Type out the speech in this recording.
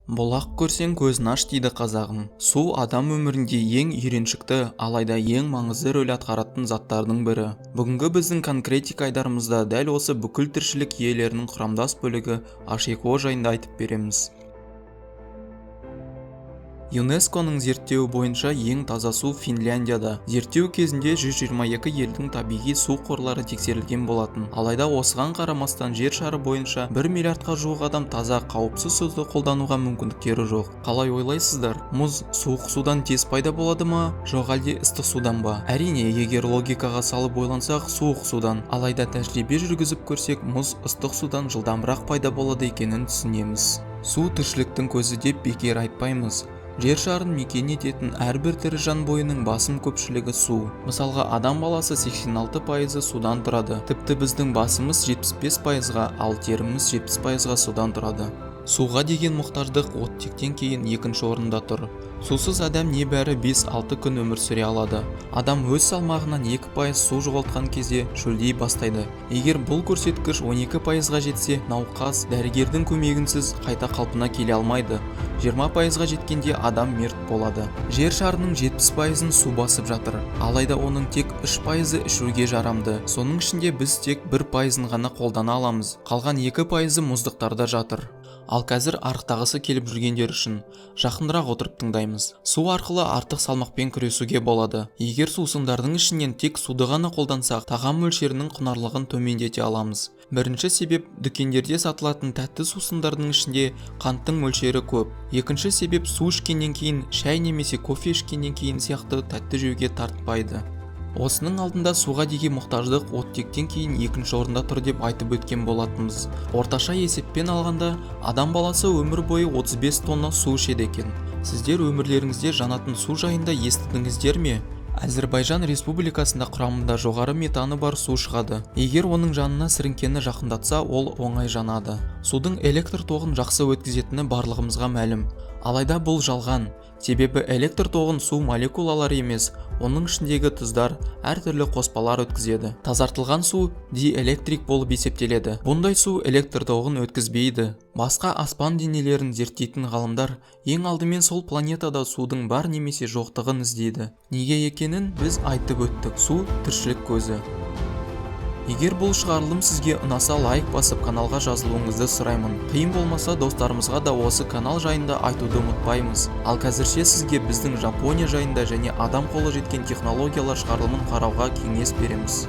Бұлақ көрсең көзін аш дейді қазағым. Су адам өмірінде ең үйреншікті, алайда ең маңызды рөл атқаратын заттардың бірі. Бүгінгі біздің конкретика айдарымызда дәл осы бүкіл тіршілік иелерінің құрамдас бөлігі H2O жайында айтып береміз. ЮНЕСКО-ның зерттеуі бойынша ең таза су Финляндияда. Зерттеу кезінде 122 елдің табиғи су қорлары тексерілген болатын. Алайда осыған қарамастан жер шары бойынша 1 миллиардқа жуық адам таза, қауіпсіз суды қолдануға мүмкіндіктері жоқ. Қалай ойлайсыздар? Мұз суық судан тез пайда болады ма, жоқ әлде ыстық судан ба? Әрине, егер логикаға салып ойлансақ, суық судан. Алайда тәжірибе жүргізіп көрсек, мұз ыстық судан жылдамырақ пайда болады екенін түсінеміз. Су тіршіліктің көзі деп бекер айтпаймыз. Жер шарын мекен ететін әрбір тірі жан бойының басым көпшілігі су. Мысалға, адам баласы 86% судан тұрады. Тіпті біздің басымыз 75%-ға, ал теріміз 70%-ға судан тұрады. Суға деген мұқтаждық оттектен кейін екінші орында тұр. Сусыз адам небәрі 5-6 күн өмір сүре алады. Адам өз салмағынан 2% су жоғалтқан кезде шөлдей бастайды. Егер бұл көрсеткіш 12%-ға жетсе, науқас дәрігердің көмегінсіз қайта қалпына келе алмайды. 20%-ға жеткенде адам мерт болады. Жер шарының 70%-ын су басып жатыр, алайда оның тек 3%-ы ішуге жарамды. Соның ішінде біз тек 1%-ын ғана қолдана аламыз. Қалған 2%-ы мұздықтарда жатыр. Ал қазір арықтағысы келіп жүргендер үшін жақындырақ отырып тыңдаймыз. Су арқылы артық салмақпен күресуге болады. Егер сусындардың ішінен тек суды ғана қолдансақ, тағам мөлшерінің құнарлығын төмендете аламыз. Бірінші себеп, дүкендерде сатылатын тәтті сусындардың ішінде қанттың мөлшері көп. Екінші себеп, су ішкеннен кейін, шай немесе кофе ішкеннен кейін сияқты тәтті жеуге тартпайды. Осының алдында суға деген мұқтаждық оттектен кейін екінші орында тұр деп айтып өткен болатынбыз. Орташа есеппен алғанда, адам баласы өмір бойы 35 тонна су ішеді екен. Сіздер өмірлеріңізде жанатын су жайында естідіңіздер ме? Әзірбайжан республикасында құрамында жоғары метаны бар су шығады. Егер оның жанына сіріңкені жақындатса, ол оңай жанады. Судың электр тоғын жақсы өткізетіні барлығымызға мәлім. Алайда бұл жалған. Себебі электр тоғын су молекулалары емес, оның ішіндегі тұздар, әртүрлі қоспалар өткізеді. Тазартылған су диэлектрик болып есептеледі. Бұндай су электр тоғын өткізбейді. Басқа аспан денелерін зерттейтін ғалымдар ең алдымен сол планетада судың бар немесе жоқтығын іздейді. Неге екенін біз айтып өттік. Су тіршілік көзі. Егер бұл шығарылым сізге ұнаса, лайк басып каналға жазылуыңызды сұраймын. Қиын болмаса достарымызға да осы канал жайында айтуды ұмытпаймыз. Ал қазірше сізге біздің Жапония жайында және адам қолы жеткен технологиялар шығарылымын қарауға кеңес береміз.